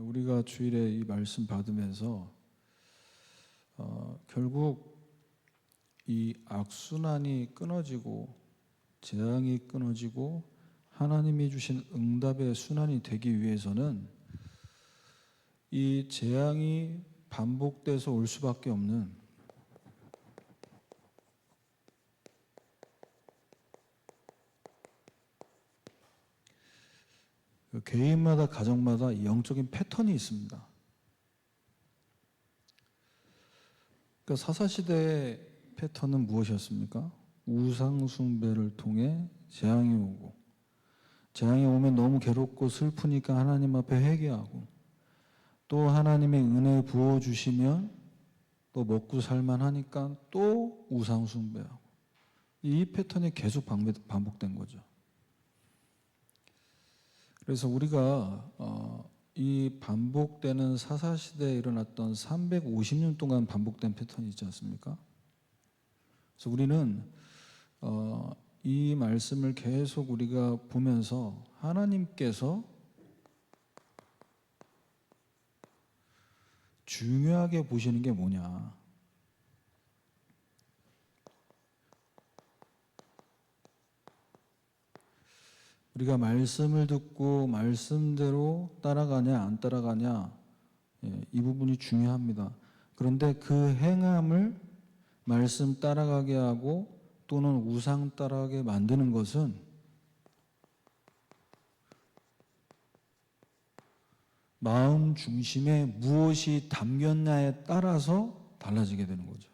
우리가 주일에 이 말씀 받으면서 결국 이 악순환이 끊어지고 재앙이 끊어지고 하나님이 주신 응답의 순환이 되기 위해서는 이 재앙이 반복돼서 올 수밖에 없는 개인마다 가정마다 영적인 패턴이 있습니다. 그러니까 사사시대의 패턴은 무엇이었습니까? 우상 숭배를 통해 재앙이 오고, 재앙이 오면 너무 괴롭고 슬프니까 하나님 앞에 회개하고, 또 하나님의 은혜 부어주시면 또 먹고 살만하니까 또 우상 숭배하고, 이 패턴이 계속 반복된 거죠. 그래서 우리가 이 반복되는 사사시대에 일어났던 350년 동안 반복된 패턴이 있지 않습니까? 그래서 우리는 이 말씀을 계속 우리가 보면서 하나님께서 중요하게 보시는 게 뭐냐? 우리가 말씀을 듣고 말씀대로 따라가냐 안 따라가냐, 이 부분이 중요합니다. 그런데 그 행함을 말씀 따라가게 하고 또는 우상 따라가게 만드는 것은 마음 중심에 무엇이 담겼냐에 따라서 달라지게 되는 거죠.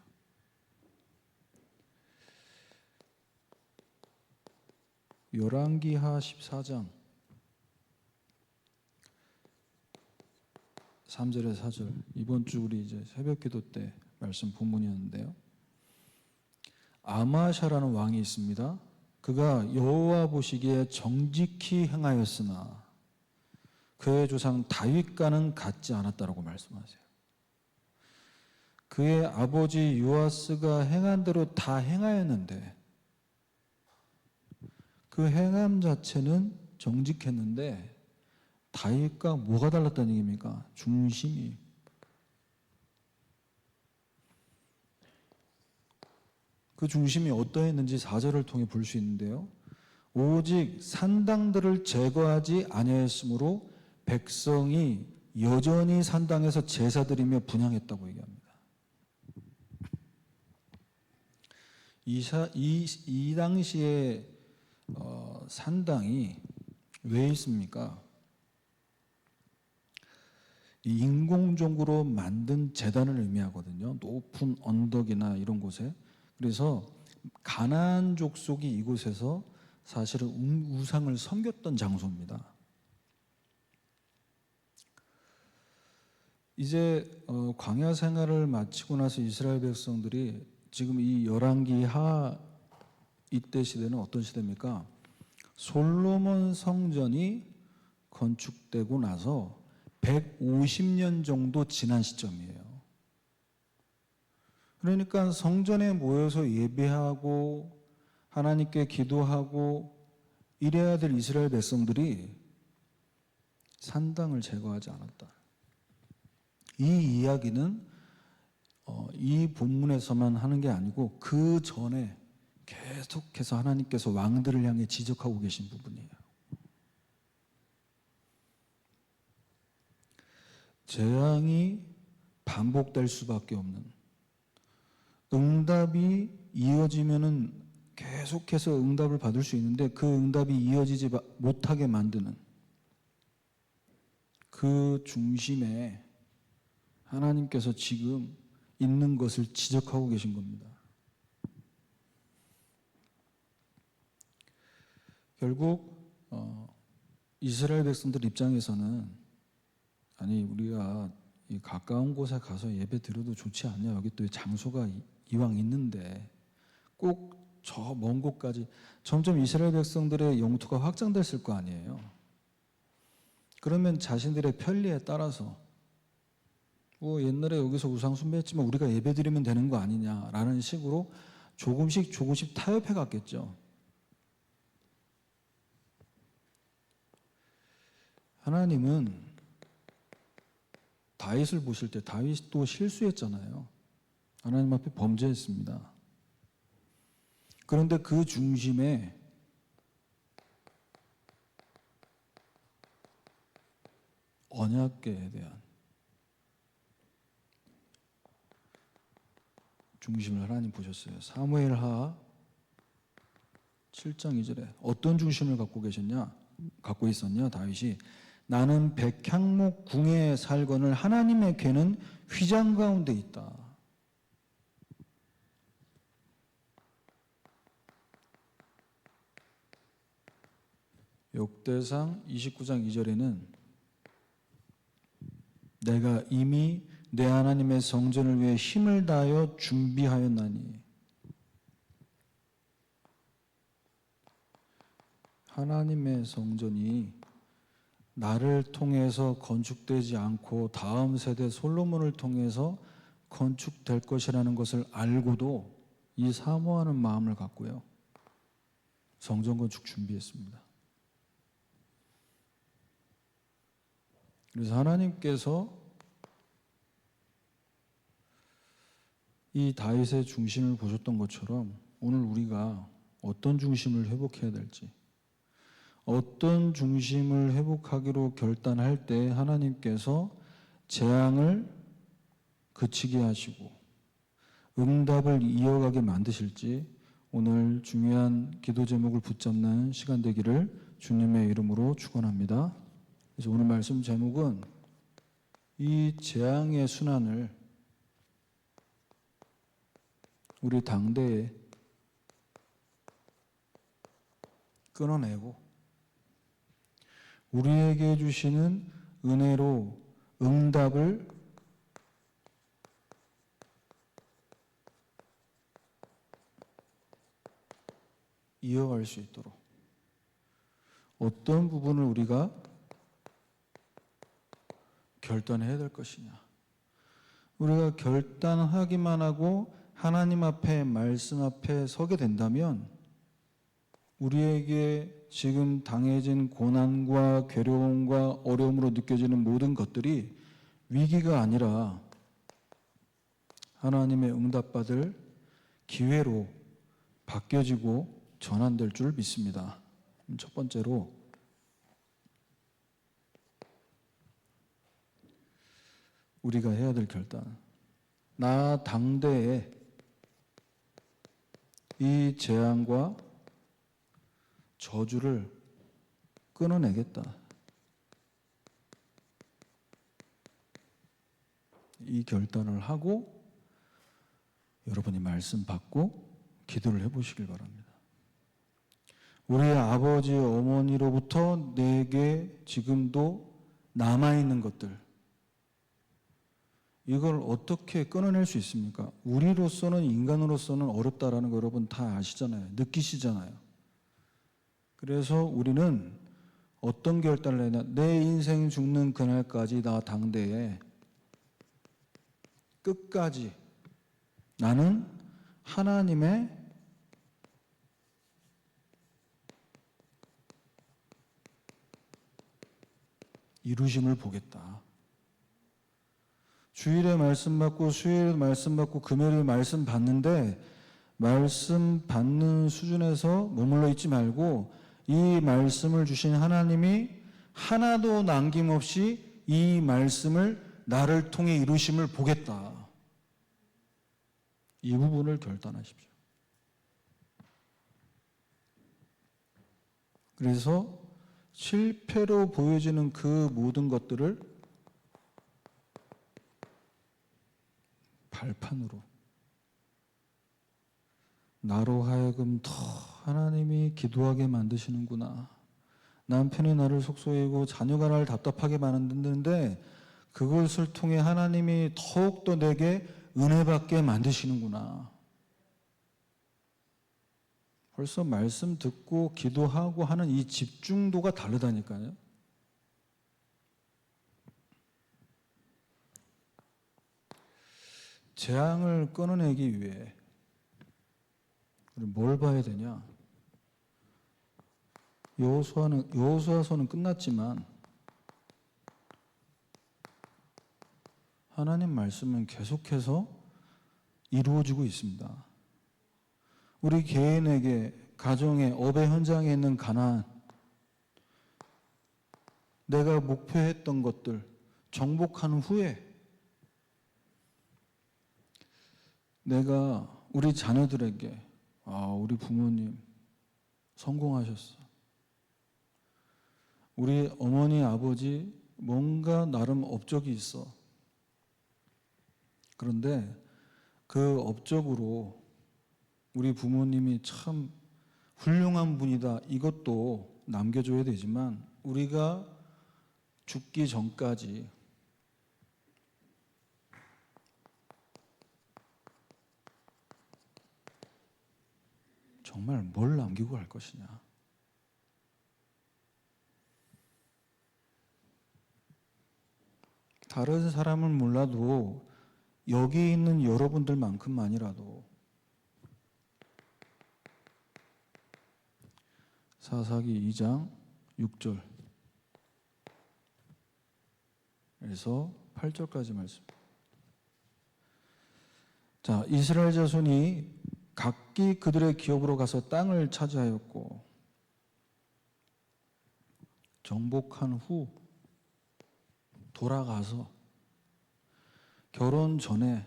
열왕기하 14장 3절에 4절, 이번 주 우리 이제 새벽기도 때 말씀 본문이었는데요. 아마샤라는 왕이 있습니다. 그가 여호와 보시기에 정직히 행하였으나 그의 조상 다윗과는 같지 않았다라고 말씀하세요. 그의 아버지 요아스가 행한 대로 다 행하였는데 그 행함 자체는 정직했는데 다윗과 뭐가 달랐다는 얘기입니까? 중심이. 그 중심이 어떠했는지 4절을 통해 볼 수 있는데요. 오직 산당들을 제거하지 아니하였으므로 백성이 여전히 산당에서 제사드리며 분향했다고 얘기합니다. 이 당시에 산당이 왜 있습니까? 인공적으로 만든 제단을 의미하거든요. 높은 언덕이나 이런 곳에. 그래서 가나안 족속이 이곳에서 사실은 우상을 섬겼던 장소입니다. 이제 광야 생활을 마치고 나서 이스라엘 백성들이 지금 이 열왕기하 이때 시대는 어떤 시대입니까? 솔로몬 성전이 건축되고 나서 150년 정도 지난 시점이에요. 그러니까 성전에 모여서 예배하고 하나님께 기도하고 이래야 될 이스라엘 백성들이 산당을 제거하지 않았다. 이 이야기는 이 본문에서만 하는 게 아니고 그 전에 계속해서 하나님께서 왕들을 향해 지적하고 계신 부분이에요. 재앙이 반복될 수밖에 없는, 응답이 이어지면은 계속해서 응답을 받을 수 있는데 그 응답이 이어지지 못하게 만드는 그 중심에 하나님께서 지금 있는 것을 지적하고 계신 겁니다. 결국 이스라엘 백성들 입장에서는 아니 우리가 이 가까운 곳에 가서 예배 드려도 좋지 않냐, 여기 또 장소가 이왕 있는데 꼭 저 먼 곳까지. 점점 이스라엘 백성들의 영토가 확장됐을 거 아니에요. 그러면 자신들의 편리에 따라서 옛날에 여기서 우상 숭배했지만 우리가 예배 드리면 되는 거 아니냐라는 식으로 조금씩 타협해 갔겠죠. 하나님은 다윗을 보실 때 다윗도 실수했잖아요. 하나님 앞에 범죄했습니다. 그런데 그 중심에 언약궤에 대한 중심을 하나님 보셨어요. 사무엘하 7장 2절에 어떤 중심을 갖고 있었냐 다윗이 나는 백향목 궁에 살거늘 하나님의 궤는 휘장 가운데 있다. 역대상 29장 2절에는 내가 이미 내 하나님의 성전을 위해 힘을 다하여 준비하였나니 하나님의 성전이 나를 통해서 건축되지 않고 다음 세대 솔로몬을 통해서 건축될 것이라는 것을 알고도 이 사모하는 마음을 갖고요. 성전 건축 준비했습니다. 그래서 하나님께서 이 다윗의 중심을 보셨던 것처럼 오늘 우리가 어떤 중심을 회복해야 될지, 어떤 중심을 회복하기로 결단할 때 하나님께서 재앙을 그치게 하시고 응답을 이어가게 만드실지 오늘 중요한 기도 제목을 붙잡는 시간 되기를 주님의 이름으로 축원합니다. 그래서 오늘 말씀 제목은 이 재앙의 순환을 우리 당대에 끊어내고 우리에게 주시는 은혜로 응답을 이어갈 수 있도록 어떤 부분을 우리가 결단해야 될 것이냐. 우리가 결단하기만 하고 하나님 앞에 말씀 앞에 서게 된다면 우리에게 지금 당해진 고난과 괴로움과 어려움으로 느껴지는 모든 것들이 위기가 아니라 하나님의 응답받을 기회로 바뀌어지고 전환될 줄 믿습니다. 첫 번째로 우리가 해야 될 결단. 나 당대에 이 재앙과 저주를 끊어내겠다. 이 결단을 하고 여러분이 말씀 받고 기도를 해보시길 바랍니다. 우리 아버지, 어머니로부터 내게 지금도 남아있는 것들, 이걸 어떻게 끊어낼 수 있습니까? 우리로서는, 인간으로서는 어렵다라는 거 여러분 다 아시잖아요. 느끼시잖아요. 그래서 우리는 어떤 결단을 해야 되냐? 내 인생 죽는 그날까지 나 당대에 끝까지 나는 하나님의 이루심을 보겠다. 주일에 말씀 받고 수요일에 말씀 받고 금요일에 말씀 받는데 말씀 받는 수준에서 머물러 있지 말고 이 말씀을 주신 하나님이 하나도 남김없이 이 말씀을 나를 통해 이루심을 보겠다. 이 부분을 결단하십시오. 그래서 실패로 보여지는 그 모든 것들을 발판으로 나로 하여금 더 하나님이 기도하게 만드시는구나. 남편이 나를 속속이고 자녀가 나를 답답하게 만드는데 그것을 통해 하나님이 더욱더 내게 은혜 받게 만드시는구나. 벌써 말씀 듣고 기도하고 하는 이 집중도가 다르다니까요. 재앙을 끊어내기 위해 우리 뭘 봐야 되냐? 여호수아서는 끝났지만 하나님 말씀은 계속해서 이루어지고 있습니다. 우리 개인에게, 가정의 업의 현장에 있는 가나안, 내가 목표했던 것들 정복한 후에 내가 우리 자녀들에게 우리 부모님 성공하셨어. 우리 어머니 아버지 뭔가 나름 업적이 있어. 그런데 그 업적으로 우리 부모님이 참 훌륭한 분이다, 이것도 남겨줘야 되지만 우리가 죽기 전까지 정말 뭘 남기고 갈 것이냐. 다른 사람은 몰라도 여기 있는 여러분들만큼만이라도 사사기 2장 6절에서 8절까지 말씀. 자, 이스라엘 자손이 각기 그들의 기업으로 가서 땅을 차지하였고 정복한 후 돌아가서 결혼 전에,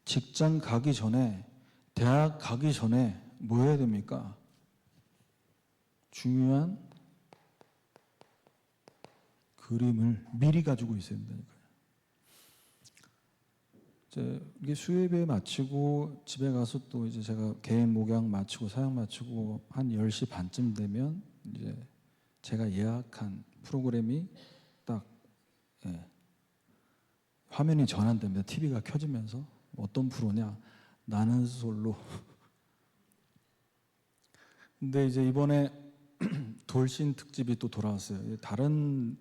직장 가기 전에, 대학 가기 전에 뭐 해야 됩니까? 중요한 그림을 미리 가지고 있어야 된다니까요. 이게 수요예배 마치고 집에 가서 또 이제 제가 개인 목양 마치고 사역 마치고 한 10시 반쯤 되면 이제 제가 예약한 프로그램이 딱 화면이 전환됩니다. TV가 켜지면서 어떤 프로냐? 나는 솔로. 근데 이제 이번에 돌싱 특집이 또 돌아왔어요. 다른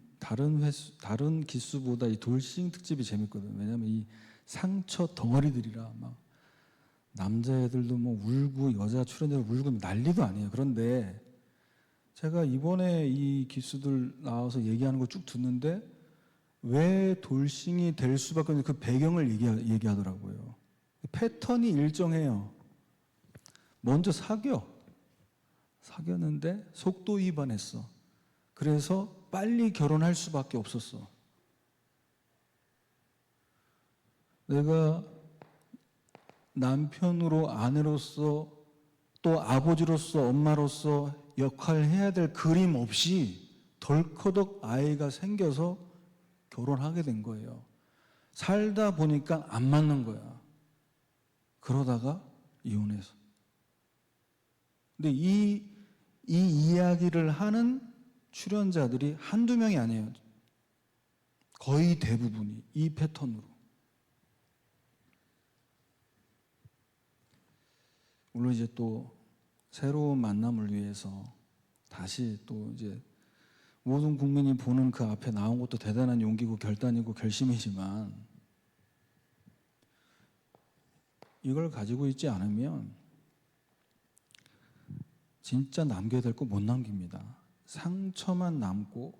기수보다 이 돌싱 특집이 재밌거든요. 왜냐하면 이 상처 덩어리들이라 막 남자애들도 뭐 울고 여자 출연자들 울고 난리도 아니에요. 그런데 제가 이번에 이 기수들 나와서 얘기하는 거 쭉 듣는데 왜 돌싱이 될 수밖에 없는 그 배경을 얘기하더라고요. 패턴이 일정해요. 먼저 사귀었는데 속도 위반했어. 그래서 빨리 결혼할 수밖에 없었어. 내가 남편으로, 아내로서, 또 아버지로서, 엄마로서 역할을 해야 될 그림 없이 덜커덕 아이가 생겨서 결혼하게 된 거예요. 살다 보니까 안 맞는 거야. 그러다가 이혼해서. 근데 이 이야기를 하는 출연자들이 한두 명이 아니에요. 거의 대부분이 이 패턴으로. 물론 이제 또 새로운 만남을 위해서 다시 또 이제 모든 국민이 보는 그 앞에 나온 것도 대단한 용기고 결단이고 결심이지만 이걸 가지고 있지 않으면 진짜 남겨야 될 거 못 남깁니다. 상처만 남고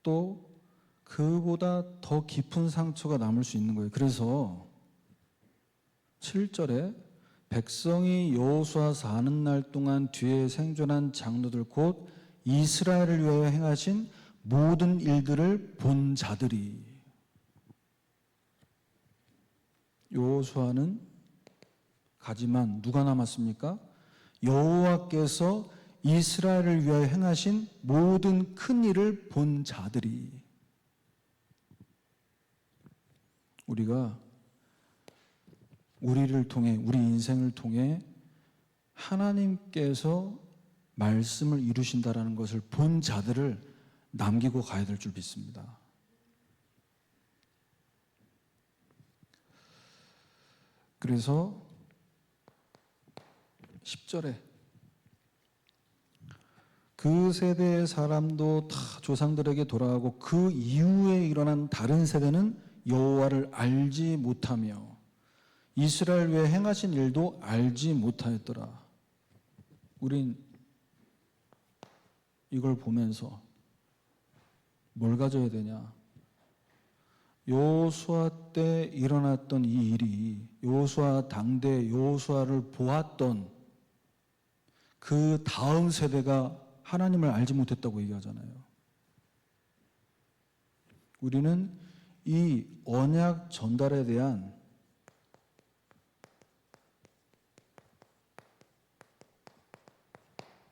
또 그보다 더 깊은 상처가 남을 수 있는 거예요. 그래서 7절에 백성이 여호수아 사는 날 동안 뒤에 생존한 장로들 곧 이스라엘을 위하여 행하신 모든 일들을 본 자들이. 여호수아는 가지만 누가 남았습니까? 여호와께서 이스라엘을 위하여 행하신 모든 큰 일을 본 자들이. 우리가 우리를 통해, 우리 인생을 통해 하나님께서 말씀을 이루신다라는 것을 본 자들을 남기고 가야 될 줄 믿습니다. 그래서 10절에 그 세대의 사람도 다 조상들에게 돌아가고 그 이후에 일어난 다른 세대는 여호와를 알지 못하며 이스라엘 위에 행하신 일도 알지 못하였더라. 우린 이걸 보면서 뭘 가져야 되냐? 여호수아 때 일어났던 이 일이 여호수아 당대 여호수아를 보았던 그 다음 세대가 하나님을 알지 못했다고 얘기하잖아요. 우리는 이 언약 전달에 대한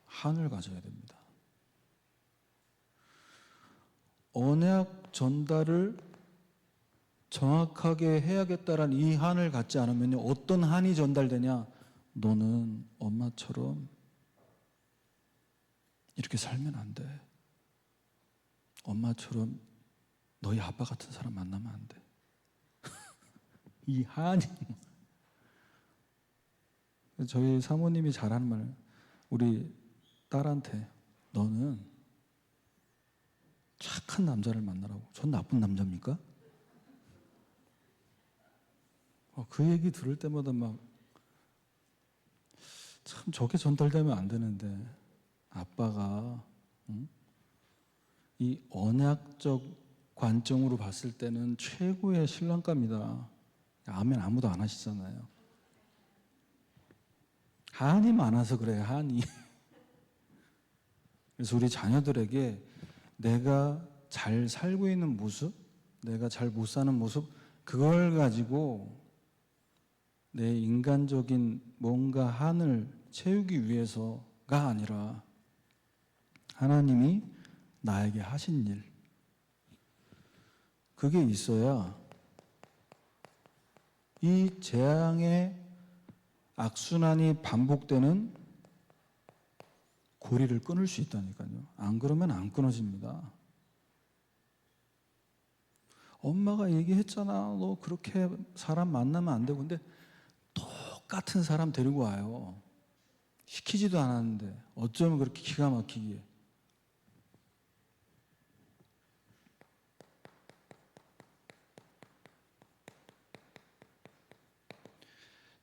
한을 가져야 됩니다. 언약 전달을 정확하게 해야겠다라는 이 한을 갖지 않으면 어떤 한이 전달되냐? 너는 엄마처럼 이렇게 살면 안 돼. 엄마처럼 너희 아빠 같은 사람 만나면 안 돼. 이 한이 저희 사모님이 잘하는 말, 우리 딸한테 너는 착한 남자를 만나라고. 전 나쁜 남자입니까? 그 얘기 들을 때마다 막 참 저게 전달되면 안 되는데 아빠가 이 언약적 관점으로 봤을 때는 최고의 신랑감이다. 아멘 아무도 안 하시잖아요. 한이 많아서 그래, 한이. 그래서 우리 자녀들에게 내가 잘 살고 있는 모습, 내가 잘 못 사는 모습, 그걸 가지고 내 인간적인 뭔가 한을 채우기 위해서가 아니라 하나님이 나에게 하신 일, 그게 있어야 이 재앙의 악순환이 반복되는 고리를 끊을 수 있다니까요. 안 그러면 안 끊어집니다. 엄마가 얘기했잖아. 너 그렇게 사람 만나면 안 되고. 근데 똑같은 사람 데리고 와요. 시키지도 않았는데 어쩌면 그렇게 기가 막히기에.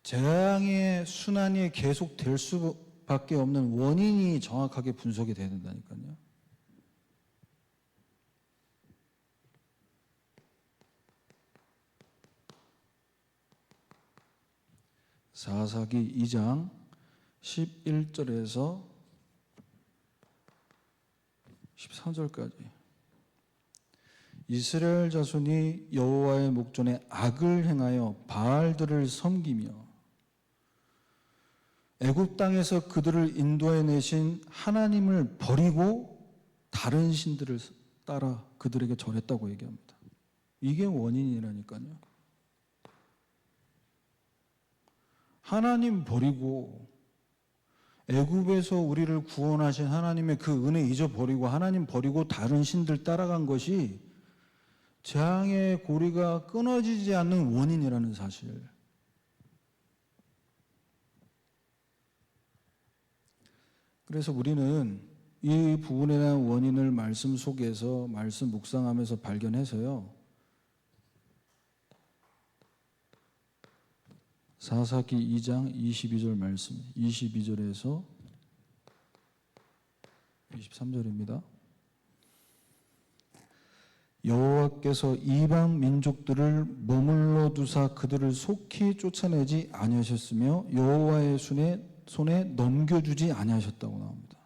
재앙의 순환이 계속 될 수밖에 없는 원인이 정확하게 분석이 돼야 된다니까요. 사사기 2장 11절에서 13절까지 이스라엘 자손이 여호와의 목전에 악을 행하여 바알들을 섬기며 애굽 땅에서 그들을 인도해 내신 하나님을 버리고 다른 신들을 따라 그들에게 절했다고 얘기합니다. 이게 원인이라니까요. 하나님 버리고 애굽에서 우리를 구원하신 하나님의 그 은혜 잊어버리고 하나님 버리고 다른 신들 따라간 것이 재앙의 고리가 끊어지지 않는 원인이라는 사실. 그래서 우리는 이 부분에 대한 원인을 말씀 속에서 말씀 묵상하면서 발견해서요. 사사기 2장 22절 말씀, 22절에서 23절입니다. 여호와께서 이방 민족들을 머물러 두사 그들을 속히 쫓아내지 아니하셨으며 여호와의 손에 넘겨주지 아니하셨다고 나옵니다.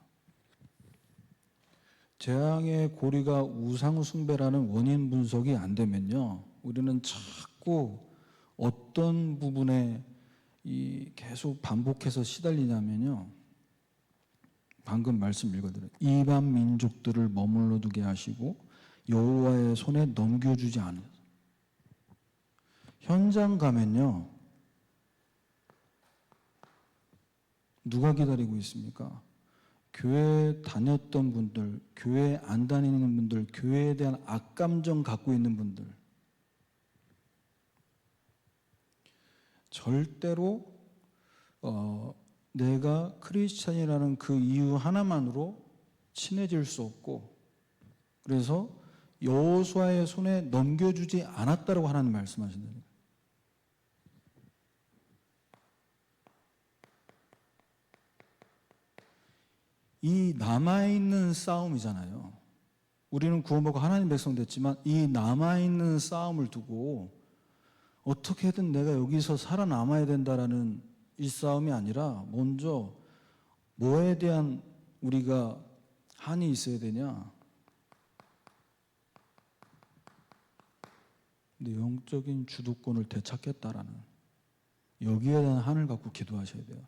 재앙의 고리가 우상 숭배라는 원인 분석이 안 되면요, 우리는 자꾸 어떤 부분에 계속 반복해서 시달리냐면요, 방금 말씀 읽어드려요. 이방 민족들을 머물러 두게 하시고 여호와의 손에 넘겨주지 않으셔서. 현장 가면요, 누가 기다리고 있습니까? 교회 다녔던 분들, 교회 안 다니는 분들, 교회에 대한 악감정 갖고 있는 분들, 절대로 내가 크리스찬이라는 그 이유 하나만으로 친해질 수 없고, 그래서 여호수아의 손에 넘겨주지 않았다라고 하나님 말씀하신다는 거예요. 이 남아있는 싸움이잖아요. 우리는 구원받고 하나님 백성 됐지만 이 남아있는 싸움을 두고 어떻게든 내가 여기서 살아남아야 된다라는 이 싸움이 아니라 먼저 뭐에 대한 우리가 한이 있어야 되냐? 근데 영적인 주도권을 되찾겠다라는 여기에 대한 한을 갖고 기도하셔야 돼요.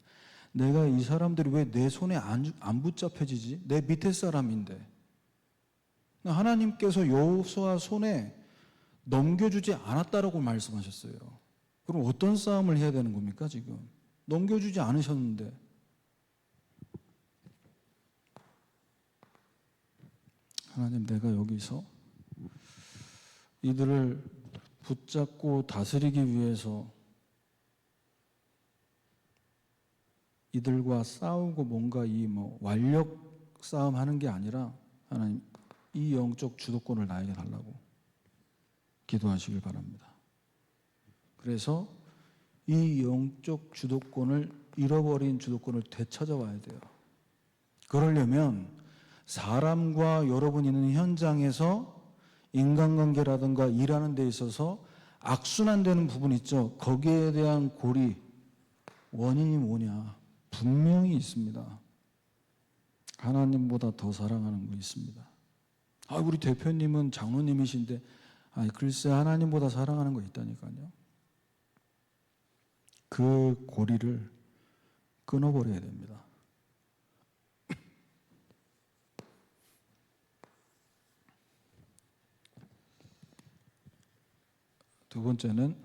내가 이 사람들이 왜 내 손에 안 붙잡혀지지? 내 밑에 사람인데. 하나님께서 여호수아 손에 넘겨주지 않았다라고 말씀하셨어요. 그럼 어떤 싸움을 해야 되는 겁니까 지금? 넘겨주지 않으셨는데. 하나님, 내가 여기서 이들을 붙잡고 다스리기 위해서 이들과 싸우고 뭔가 완력 싸움 하는 게 아니라 하나님, 이 영적 주도권을 나에게 달라고 기도하시길 바랍니다. 그래서 이 영적 주도권을 잃어버린 주도권을 되찾아와야 돼요. 그러려면 사람과 여러분이 있는 현장에서 인간관계라든가 일하는 데 있어서 악순환되는 부분 있죠. 거기에 대한 고리, 원인이 뭐냐? 분명히 있습니다. 하나님보다 더 사랑하는 거 있습니다. 우리 대표님은 장로님이신데 글쎄 하나님보다 사랑하는 거 있다니까요. 그 고리를 끊어버려야 됩니다. 두 번째는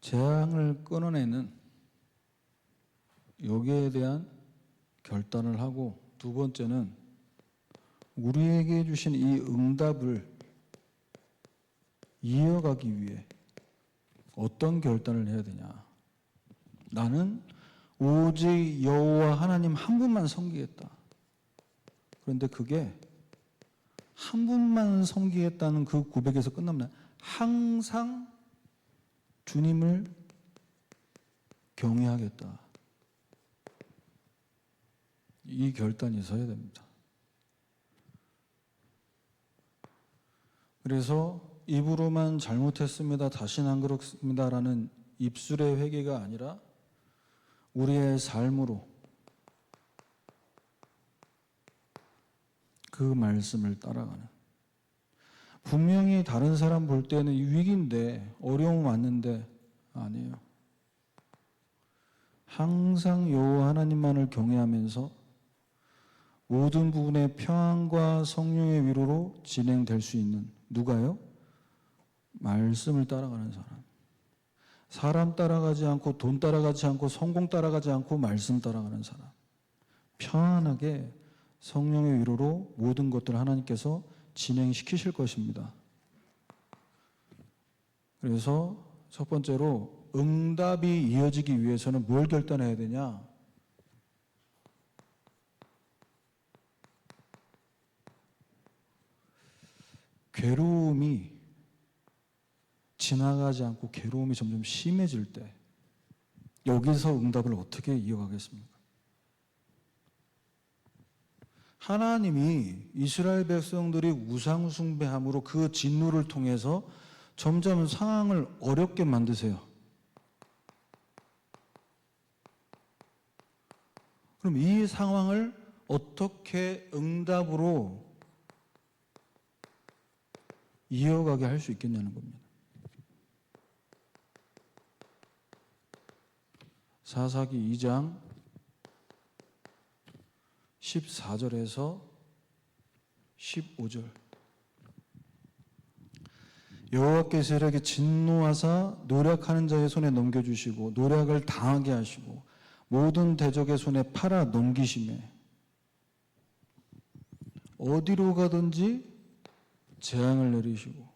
재앙을 끊어내는 여기에 대한 결단을 하고, 두 번째는 우리에게 주신 이 응답을 이어가기 위해 어떤 결단을 해야 되냐? 나는 오직 여호와 하나님 한 분만 섬기겠다. 그런데 그게 한 분만 섬기겠다는 그 고백에서 끝납니다. 항상 주님을 경외하겠다. 이 결단이 서야 됩니다. 그래서 입으로만 잘못했습니다, 다시는 안 그렇습니다라는 입술의 회개가 아니라 우리의 삶으로 그 말씀을 따라가는, 분명히 다른 사람 볼 때는 위기인데 어려움 왔는데 아니에요. 항상 여호와 하나님만을 경외하면서 모든 부분의 평안과 성령의 위로로 진행될 수 있는, 누가요? 말씀을 따라가는 사람. 사람 따라가지 않고 돈 따라가지 않고 성공 따라가지 않고 말씀 따라가는 사람. 편안하게 성령의 위로로 모든 것들을 하나님께서 진행시키실 것입니다. 그래서 첫 번째로 응답이 이어지기 위해서는 뭘 결단해야 되냐? 괴로움이 지나가지 않고 괴로움이 점점 심해질 때 여기서 응답을 어떻게 이어가겠습니까? 하나님이 이스라엘 백성들이 우상 숭배함으로 그 진노를 통해서 점점 상황을 어렵게 만드세요. 그럼 이 상황을 어떻게 응답으로 이어가게 할 수 있겠냐는 겁니다. 사사기 2장 14절에서 15절. 여호와께서 이렇게 진노하사 노략하는 자의 손에 넘겨주시고 노략을 당하게 하시고 모든 대적의 손에 팔아 넘기심에 어디로 가든지 재앙을 내리시고,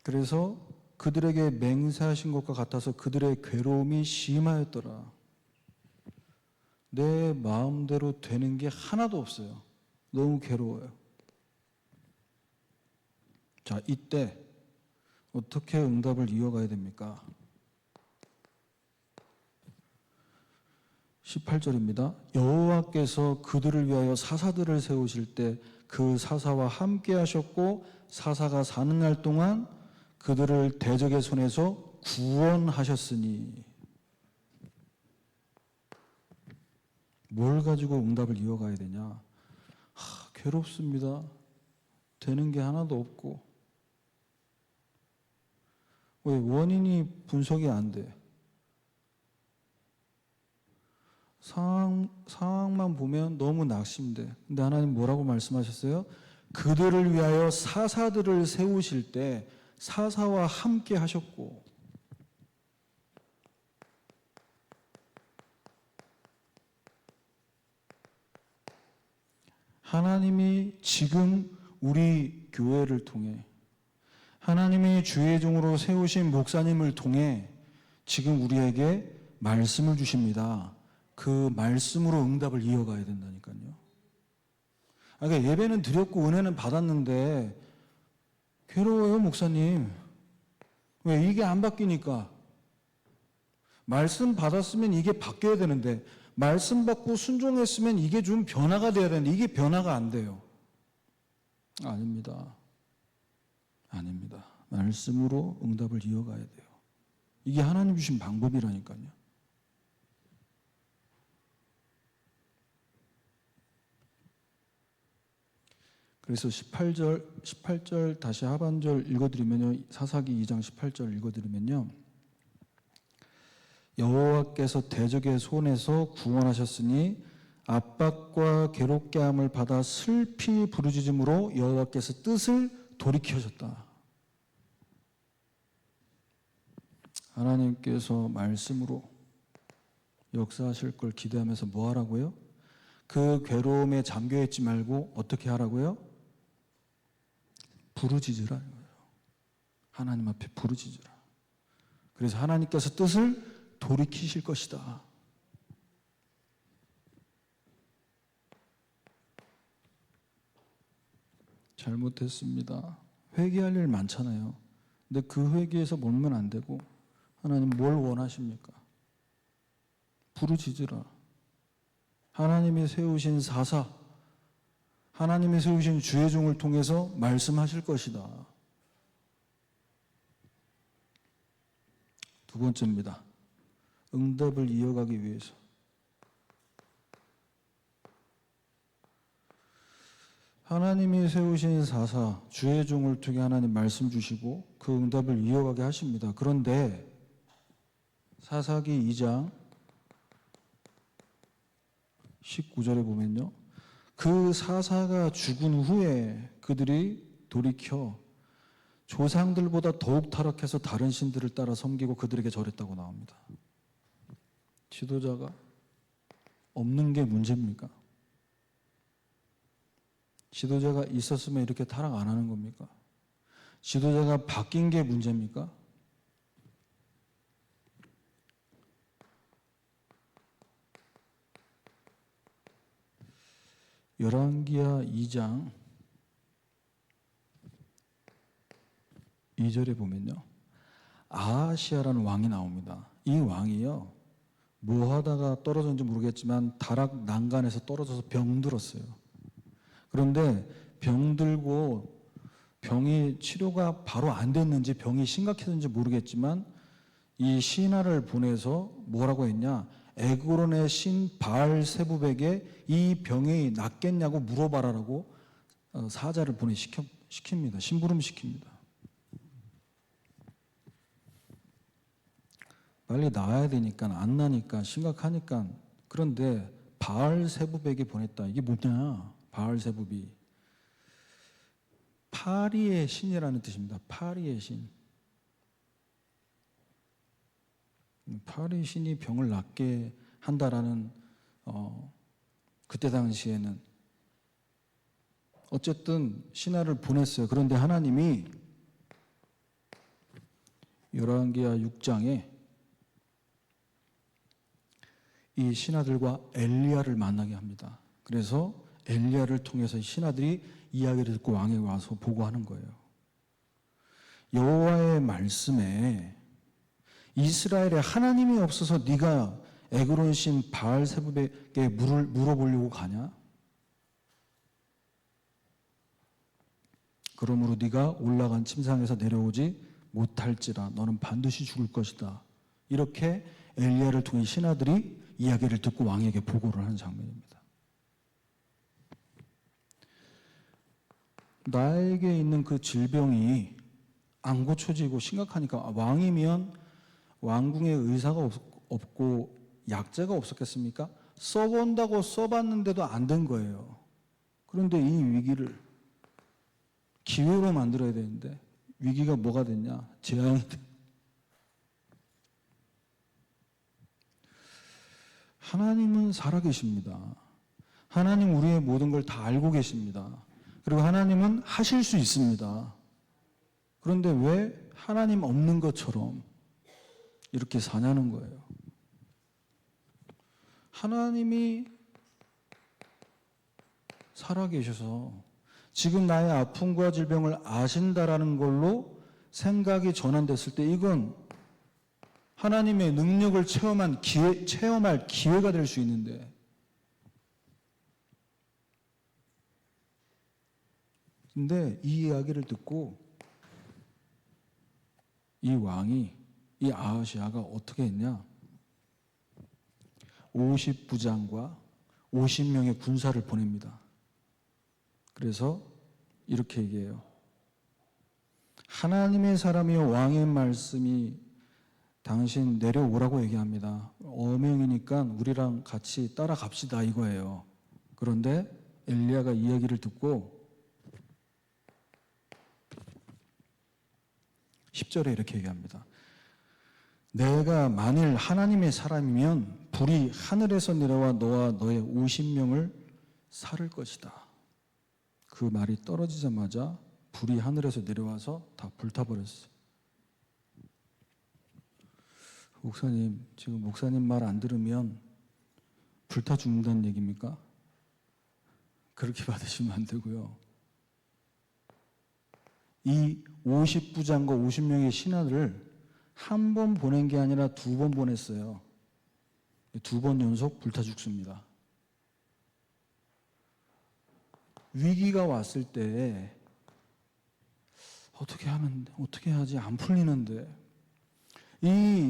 그래서 그들에게 맹세하신 것과 같아서 그들의 괴로움이 심하였더라. 내 마음대로 되는 게 하나도 없어요. 너무 괴로워요. 자, 이때 어떻게 응답을 이어가야 됩니까? 18절입니다. 여호와께서 그들을 위하여 사사들을 세우실 때 그 사사와 함께 하셨고 사사가 사는 날 동안 그들을 대적의 손에서 구원하셨으니. 뭘 가지고 응답을 이어가야 되냐? 괴롭습니다. 되는 게 하나도 없고. 왜? 원인이 분석이 안 돼. 상황만 보면 너무 낙심돼. 근데 하나님 뭐라고 말씀하셨어요? 그들을 위하여 사사들을 세우실 때 사사와 함께 하셨고. 하나님이 지금 우리 교회를 통해, 하나님이 주의 종으로 세우신 목사님을 통해 지금 우리에게 말씀을 주십니다. 그 말씀으로 응답을 이어가야 된다니까요. 그러니까 예배는 드렸고 은혜는 받았는데 괴로워요, 목사님. 왜? 이게 안 바뀌니까. 말씀 받았으면 이게 바뀌어야 되는데, 말씀 받고 순종했으면 이게 좀 변화가 돼야 되는데 이게 변화가 안 돼요. 아닙니다. 아닙니다. 말씀으로 응답을 이어가야 돼요. 이게 하나님 주신 방법이라니까요. 그래서 18절 다시 하반절 읽어드리면요. 사사기 2장 18절 읽어드리면요. 여호와께서 대적의 손에서 구원하셨으니 압박과 괴롭게 함을 받아 슬피 부르짖음으로 여호와께서 뜻을 돌이키셨다. 하나님께서 말씀으로 역사하실 걸 기대하면서 뭐 하라고요? 그 괴로움에 잠겨있지 말고 어떻게 하라고요? 부르짖으라. 하나님 앞에 부르짖으라. 그래서 하나님께서 뜻을 돌이키실 것이다. 잘못했습니다. 회개할 일 많잖아요. 근데 그 회개에서 몰면 안 되고, 하나님 뭘 원하십니까? 부르짖으라. 하나님이 세우신 사사, 하나님이 세우신 주의 종을 통해서 말씀하실 것이다. 두 번째입니다. 응답을 이어가기 위해서. 하나님이 세우신 사사, 주의 종을 통해 하나님 말씀 주시고 그 응답을 이어가게 하십니다. 그런데 사사기 2장 19절에 보면요. 그 사사가 죽은 후에 그들이 돌이켜 조상들보다 더욱 타락해서 다른 신들을 따라 섬기고 그들에게 절했다고 나옵니다. 지도자가 없는 게 문제입니까? 지도자가 있었으면 이렇게 타락 안 하는 겁니까? 지도자가 바뀐 게 문제입니까? 열왕기하 2장 2절에 보면요. 아하시아라는 왕이 나옵니다. 이 왕이요. 뭐 하다가 떨어졌는지 모르겠지만 다락 난간에서 떨어져서 병들었어요. 그런데 병들고 병이 치료가 바로 안 됐는지 병이 심각했는지 모르겠지만 이 신하를 보내서 뭐라고 했냐? 에그론의 신 바알세붑에게 이 병이 낫겠냐고 물어봐라라고 사자를 시킵니다. 심부름 시킵니다. 빨리 나아야 되니까 안 나니까 심각하니까. 그런데 바알세붑에게 보냈다. 이게 뭐냐? 바알세붑이 파리의 신이라는 뜻입니다. 파리의 신. 파리 신이 병을 낫게 한다라는 그때 당시에는 어쨌든 신하를 보냈어요. 그런데 하나님이 열왕기하 6장에 이 신하들과 엘리야를 만나게 합니다. 그래서 엘리야를 통해서 신하들이 이야기를 듣고 왕에게 와서 보고하는 거예요. 여호와의 말씀에 이스라엘에 하나님이 없어서 네가 에그론 신 바알세붑에게 물어보려고 가냐? 그러므로 네가 올라간 침상에서 내려오지 못할지라 너는 반드시 죽을 것이다. 이렇게 엘리야를 통해 신하들이 이야기를 듣고 왕에게 보고를 하는 장면입니다. 나에게 있는 그 질병이 안 고쳐지고 심각하니까 왕이면 왕궁에 의사가 없고 약재가 없었겠습니까? 써본다고 써봤는데도 안 된 거예요. 그런데 이 위기를 기회로 만들어야 되는데 위기가 뭐가 됐냐? 재앙이 됐. 하나님은 살아계십니다. 하나님 우리의 모든 걸 다 알고 계십니다. 그리고 하나님은 하실 수 있습니다. 그런데 왜 하나님 없는 것처럼 이렇게 사냐는 거예요. 하나님이 살아계셔서 지금 나의 아픔과 질병을 아신다라는 걸로 생각이 전환됐을 때 이건 하나님의 능력을 체험할 기회가 될 수 있는데 근데 이 이야기를 듣고 이 왕이 이 아하시아가 어떻게 했냐? 50부장과 50명의 군사를 보냅니다. 그래서 이렇게 얘기해요. 하나님의 사람이요 왕의 말씀이 당신 내려오라고 얘기합니다. 어명이니까 우리랑 같이 따라갑시다 이거예요. 그런데 엘리야가 이야기를 듣고 10절에 이렇게 얘기합니다. 내가 만일 하나님의 사람이면 불이 하늘에서 내려와 너와 너의 50명을 살을 것이다. 그 말이 떨어지자마자 불이 하늘에서 내려와서 다 불타버렸어요. 목사님, 지금 목사님 말 안 들으면 불타 죽는다는 얘기입니까? 그렇게 받으시면 안 되고요. 이 50부장과 50명의 신하들을 한 번 보낸 게 아니라 2번 보냈어요. 2번 연속 불타 죽습니다. 위기가 왔을 때 어떻게 하지? 안 풀리는데 이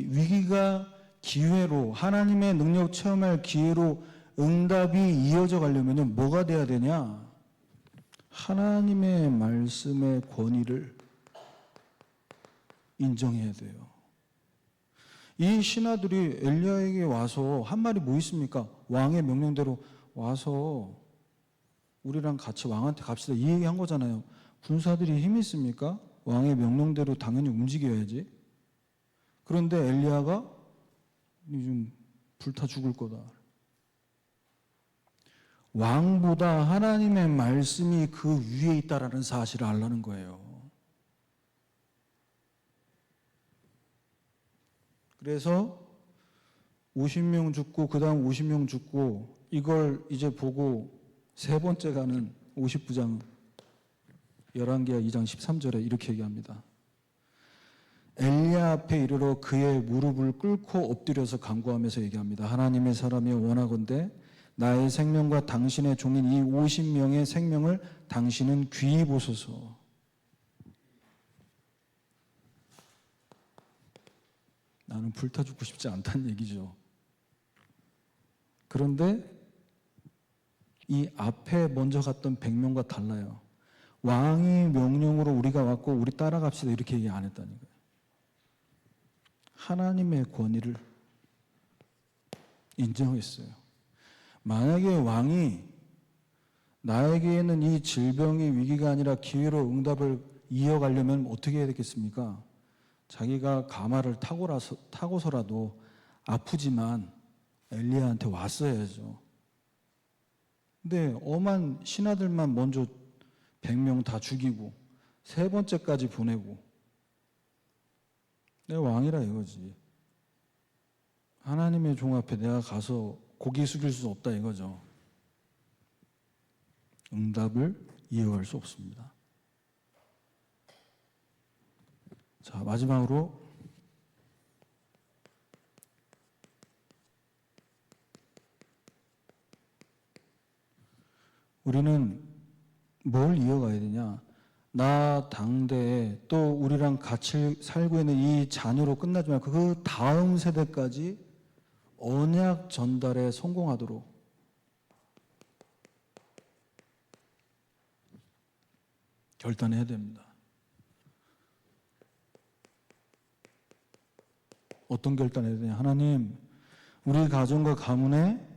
위기가 기회로 하나님의 능력 체험할 기회로 응답이 이어져 가려면요 뭐가 돼야 되냐? 하나님의 말씀의 권위를 인정해야 돼요. 이 신하들이 엘리야에게 와서 한 말이 뭐 있습니까? 왕의 명령대로 와서 우리랑 같이 왕한테 갑시다 이 얘기 한 거잖아요. 군사들이 힘이 있습니까? 왕의 명령대로 당연히 움직여야지. 그런데 엘리야가 요즘 불타 죽을 거다. 왕보다 하나님의 말씀이 그 위에 있다라는 사실을 알라는 거예요. 그래서 50명 죽고 그 다음 50명 죽고 이걸 이제 보고 세 번째 가는 50부장 열왕기하 2장 13절에 이렇게 얘기합니다. 엘리야 앞에 이르러 그의 무릎을 꿇고 엎드려서 간구하면서 얘기합니다. 하나님의 사람이 원하건대 나의 생명과 당신의 종인 이 50명의 생명을 당신은 귀히 보소서. 나는 불타 죽고 싶지 않다는 얘기죠. 그런데 이 앞에 먼저 갔던 100명과 달라요. 왕이 명령으로 우리가 왔고 우리 따라갑시다 이렇게 얘기 안 했다는 거예요. 하나님의 권위를 인정했어요. 만약에 왕이 나에게는 이 질병이 위기가 아니라 기회로 응답을 이어가려면 어떻게 해야 되겠습니까? 자기가 가마를 타고서라도 아프지만 엘리야한테 왔어야죠. 근데 엄한 신하들만 먼저 100명 다 죽이고 세 번째까지 보내고 내가 왕이라 이거지. 하나님의 종 앞에 내가 가서 고개 숙일 수 없다 이거죠. 응답을 이어갈 수 없습니다. 자, 마지막으로 우리는 뭘 이어가야 되냐? 나 당대에 또 우리랑 같이 살고 있는 이 자녀로 끝나지 말고 그 다음 세대까지 언약 전달에 성공하도록 결단해야 됩니다. 어떤 결단해야 되냐? 하나님, 우리 가정과 가문에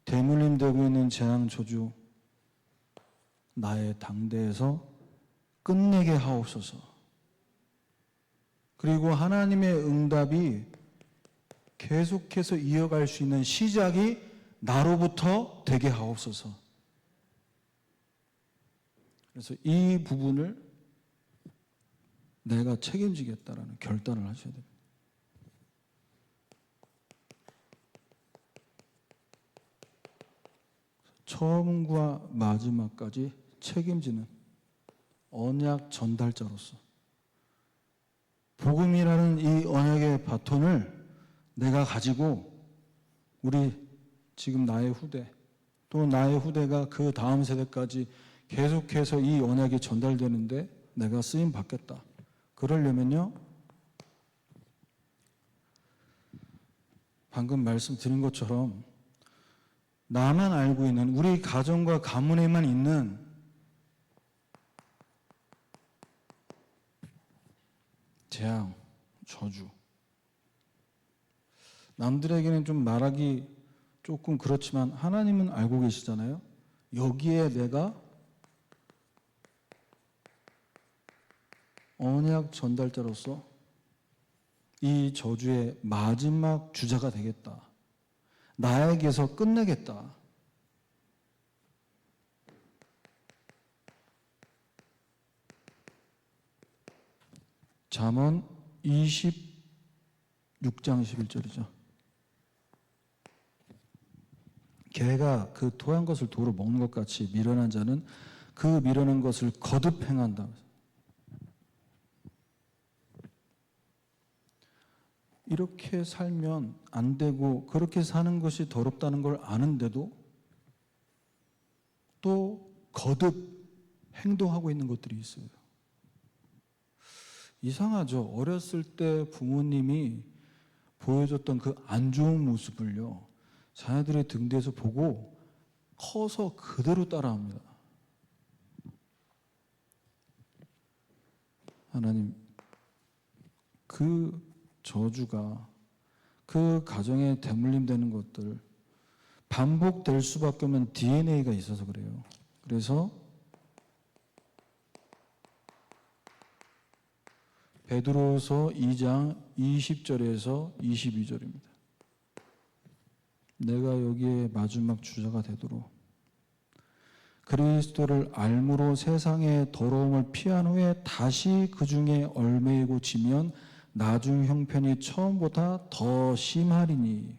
대물림되고 있는 재앙 저주 나의 당대에서 끝내게 하옵소서. 그리고 하나님의 응답이 계속해서 이어갈 수 있는 시작이 나로부터 되게 하옵소서. 그래서 이 부분을 내가 책임지겠다라는 결단을 하셔야 됩니다. 처음과 마지막까지 책임지는 언약 전달자로서 복음이라는 이 언약의 바톤을 내가 가지고 우리 지금 나의 후대 또 나의 후대가 그 다음 세대까지 계속해서 이 언약이 전달되는데 내가 쓰임 받겠다. 그러려면요, 방금 말씀드린 것처럼 나만 알고 있는 우리 가정과 가문에만 있는 재앙, 저주. 남들에게는 좀 말하기 조금 그렇지만 하나님은 알고 계시잖아요. 여기에 내가 언약 전달자로서 이 저주의 마지막 주자가 되겠다. 나에게서 끝내겠다. 잠언 26장 11절이죠. 개가 그 토한 것을 도로 먹는 것 같이 미련한 자는 그 미련한 것을 거듭 행한다. 이렇게 살면 안 되고 그렇게 사는 것이 더럽다는 걸 아는데도 또 거듭 행동하고 있는 것들이 있어요. 이상하죠. 어렸을 때 부모님이 보여줬던 그 안 좋은 모습을요, 자녀들의 등 뒤에서 보고 커서 그대로 따라합니다. 하나님, 그 저주가 그 가정에 대물림되는 것들 반복될 수밖에 없는 DNA가 있어서 그래요. 그래서 베드로서 2장 20절에서 22절입니다. 내가 여기에 마지막 주자가 되도록 그리스도를 알므로 세상의 더러움을 피한 후에 다시 그 중에 얽매이고 지면 나중 형편이 처음보다 더 심하리니.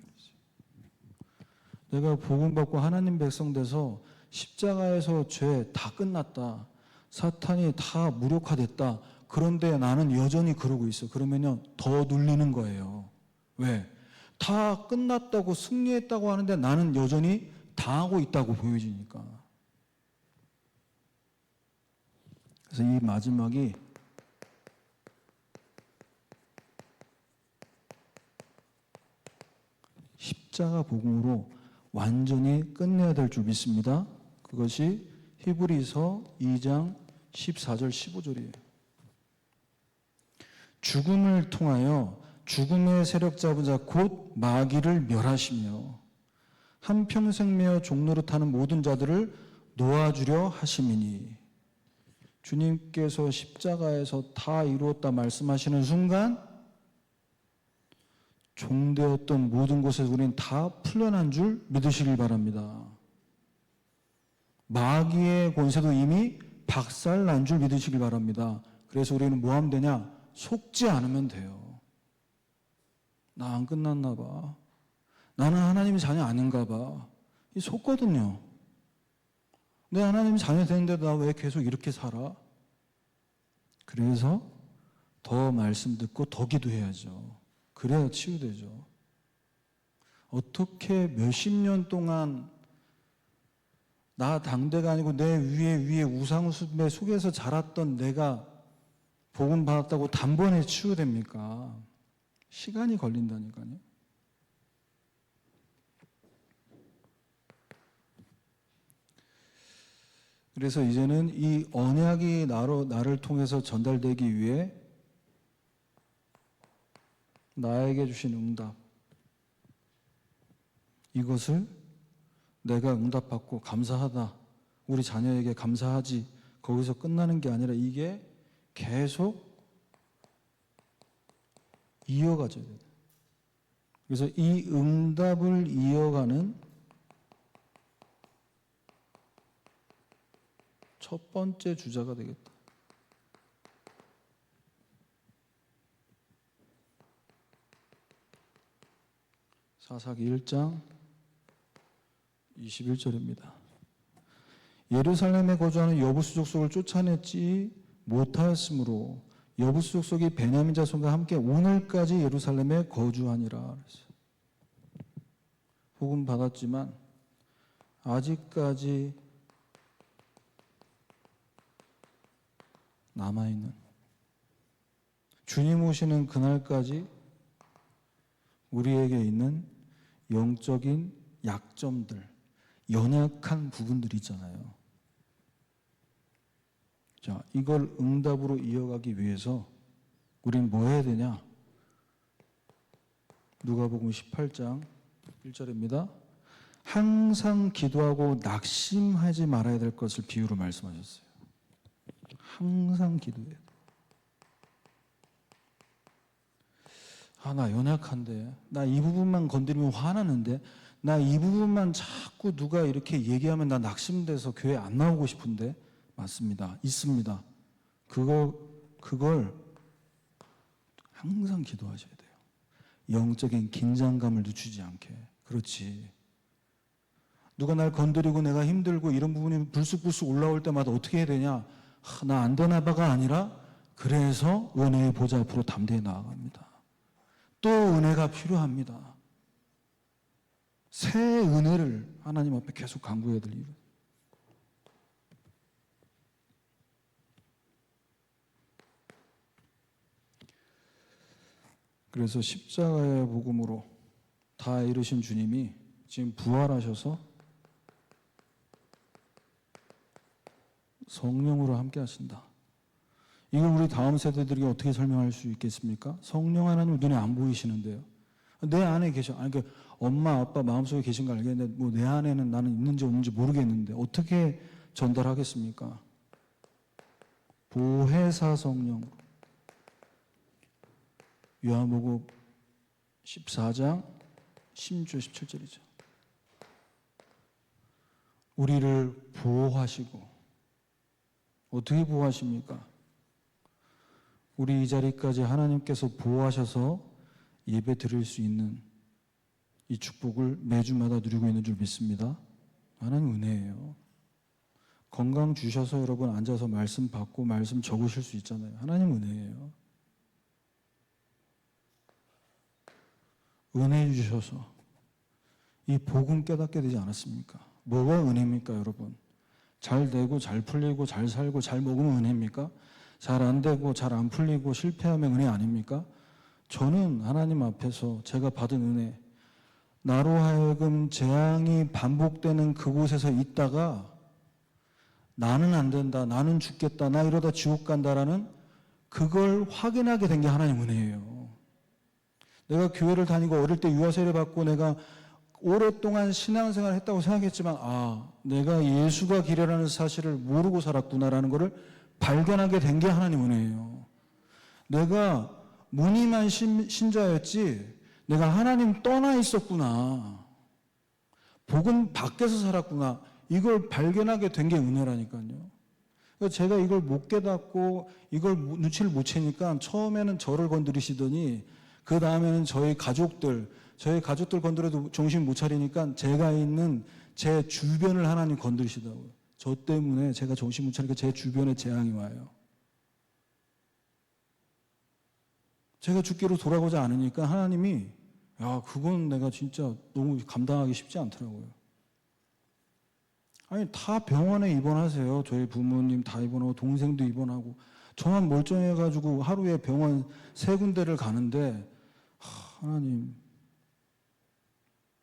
내가 복음 받고 하나님 백성 돼서 십자가에서 죄 다 끝났다. 사탄이 다 무력화됐다. 그런데 나는 여전히 그러고 있어. 그러면요, 더 눌리는 거예요. 왜? 다 끝났다고 승리했다고 하는데 나는 여전히 당하고 있다고 보여지니까. 그래서 이 마지막이 십자가 복음으로 완전히 끝내야 될 줄 믿습니다. 그것이 히브리서 2장 14절 15절이에요. 죽음을 통하여 죽음의 세력 잡은 자 곧 마귀를 멸하시며 한평생 매어 종노릇하는 모든 자들을 놓아주려 하심이니. 주님께서 십자가에서 다 이루었다 말씀하시는 순간 종되었던 모든 곳에서 우리는 다 풀려난 줄 믿으시길 바랍니다. 마귀의 권세도 이미 박살난 줄 믿으시길 바랍니다. 그래서 우리는 뭐 하면 되냐? 속지 않으면 돼요. 나 안 끝났나 봐. 나는 하나님의 자녀 아닌가 봐. 이 속거든요. 내 하나님 자녀 되는데도 나 왜 계속 이렇게 살아? 그래서 더 말씀 듣고 더 기도해야죠. 그래야 치유되죠. 어떻게 몇십 년 동안 나 당대가 아니고 내 위에 우상숭배 속에서 자랐던 내가 복음 받았다고 단번에 치유됩니까? 시간이 걸린다니까요. 그래서 이제는 이 언약이 나를 통해서 전달되기 위해 나에게 주신 응답, 이것을 내가 응답받고 감사하다, 우리 자녀에게 감사하지, 거기서 끝나는 게 아니라 이게 계속 이어가져야 돼요. 그래서 이 응답을 이어가는 첫 번째 주자가 되겠다. 사사기 1장 21절입니다. 예루살렘에 거주하는 여부수 족속을 쫓아내지 못하였으므로 여부수 족속이 베냐민 자손과 함께 오늘까지 예루살렘에 거주하니라. 그랬어요. 복음 받았지만 아직까지 남아있는, 주님 오시는 그날까지 우리에게 있는 영적인 약점들, 연약한 부분들이 있잖아요. 자, 이걸 응답으로 이어가기 위해서 우리는 뭐 해야 되냐? 누가복음 18장 1절입니다. 항상 기도하고 낙심하지 말아야 될 것을 비유로 말씀하셨어요. 항상 기도해야 돼. 나 연약한데, 나 이 부분만 건드리면 화나는데, 나 이 부분만 자꾸 누가 이렇게 얘기하면 나 낙심돼서 교회 안 나오고 싶은데. 맞습니다. 있습니다. 그걸 항상 기도하셔야 돼요. 영적인 긴장감을 늦추지 않게. 그렇지. 누가 날 건드리고 내가 힘들고 이런 부분이 불쑥불쑥 올라올 때마다 어떻게 해야 되냐? 나 안 되나 봐가 아니라, 그래서 은혜의 보좌 앞으로 담대히 나아갑니다. 또 은혜가 필요합니다. 새 은혜를 하나님 앞에 계속 간구해야 될 이유. 그래서 십자가의 복음으로 다 이루신 주님이 지금 부활하셔서 성령으로 함께 하신다. 이걸 우리 다음 세대들에게 어떻게 설명할 수 있겠습니까? 성령 하나님 눈에 안 보이시는데요. 내 안에 계셔. 아니, 엄마, 아빠 마음속에 계신 거 알겠는데, 뭐 내 안에는 나는 있는지 없는지 모르겠는데, 어떻게 전달하겠습니까? 보혜사 성령. 요한복음 14장 16절 17절이죠. 우리를 보호하시고, 어떻게 보호하십니까? 우리 이 자리까지 하나님께서 보호하셔서 예배 드릴 수 있는 이 축복을 매주마다 누리고 있는 줄 믿습니다. 하나님 은혜예요. 건강 주셔서 여러분 앉아서 말씀 받고 말씀 적으실 수 있잖아요. 하나님 은혜예요. 은혜 주셔서 이 복음 깨닫게 되지 않았습니까? 뭐가 은혜입니까, 여러분? 잘 되고 잘 풀리고 잘 살고 잘 먹으면 은혜입니까? 잘 안 되고 잘 안 풀리고 실패하면 은혜 아닙니까? 저는 하나님 앞에서 제가 받은 은혜, 나로 하여금 재앙이 반복되는 그곳에서 있다가 나는 안 된다, 나는 죽겠다, 나 이러다 지옥 간다라는 그걸 확인하게 된 게 하나님 은혜예요. 내가 교회를 다니고 어릴 때 유아 세례 받고 내가 오랫동안 신앙생활을 했다고 생각했지만, 내가 예수가 길이라는 사실을 모르고 살았구나라는 것을 발견하게 된 게 하나님 은혜예요. 내가 무늬만 신자였지 내가 하나님 떠나 있었구나, 복음 밖에서 살았구나, 이걸 발견하게 된 게 은혜라니까요. 그래서 제가 이걸 못 깨닫고 이걸 눈치를 못 채니까 처음에는 저를 건드리시더니 그 다음에는 저희 가족들 건드려도 정신 못 차리니까 제가 있는 제 주변을 하나님 건드리시더라고요. 저 때문에 제가 정신 못 차리니까 제 주변에 재앙이 와요. 제가 죽기로 돌아가지 않으니까 하나님이, 그건 내가 진짜 너무 감당하기 쉽지 않더라고요. 아니 다 병원에 입원하세요. 저희 부모님 다 입원하고 동생도 입원하고 저만 멀쩡해가지고 하루에 병원 3군데를 가는데 하나님,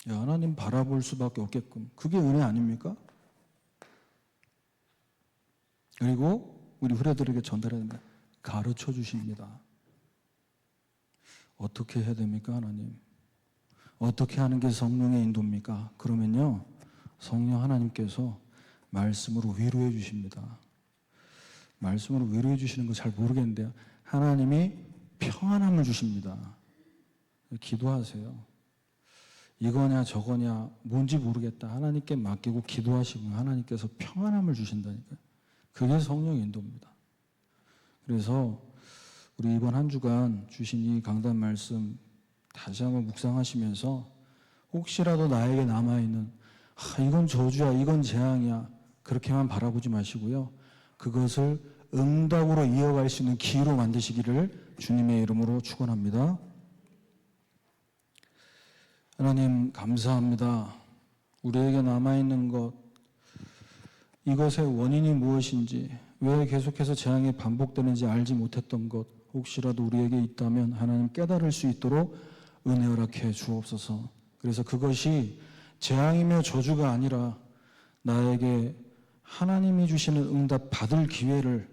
하나님 바라볼 수밖에 없게끔. 그게 은혜 아닙니까? 그리고 우리 후레들에게 전달해야 됩니다. 가르쳐 주십니다. 어떻게 해야 됩니까, 하나님? 어떻게 하는 게 성령의 인도입니까? 그러면요, 성령 하나님께서 말씀으로 위로해 주십니다. 말씀으로 위로해 주시는 거 잘 모르겠는데요. 하나님이 평안함을 주십니다. 기도하세요. 이거냐 저거냐 뭔지 모르겠다. 하나님께 맡기고 기도하시면 하나님께서 평안함을 주신다니까요. 그게 성령의 인도입니다. 그래서 우리 이번 한 주간 주신 이 강단 말씀 다시 한번 묵상하시면서 혹시라도 나에게 남아있는 이건 저주야, 이건 재앙이야 그렇게만 바라보지 마시고요. 그것을 응답으로 이어갈 수 있는 기회로 만드시기를 주님의 이름으로 축원합니다. 하나님 감사합니다. 우리에게 남아있는 것, 이것의 원인이 무엇인지, 왜 계속해서 재앙이 반복되는지 알지 못했던 것 혹시라도 우리에게 있다면 하나님 깨달을 수 있도록 은혜 허락해 주옵소서. 그래서 그것이 재앙이며 저주가 아니라 나에게 하나님이 주시는 응답 받을 기회를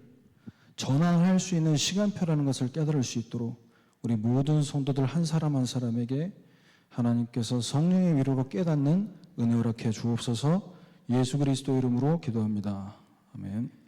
전환할 수 있는 시간표라는 것을 깨달을 수 있도록 우리 모든 성도들 한 사람 한 사람에게 하나님께서 성령의 위로로 깨닫는 은혜 허락해 주옵소서. 예수 그리스도 이름으로 기도합니다. 아멘.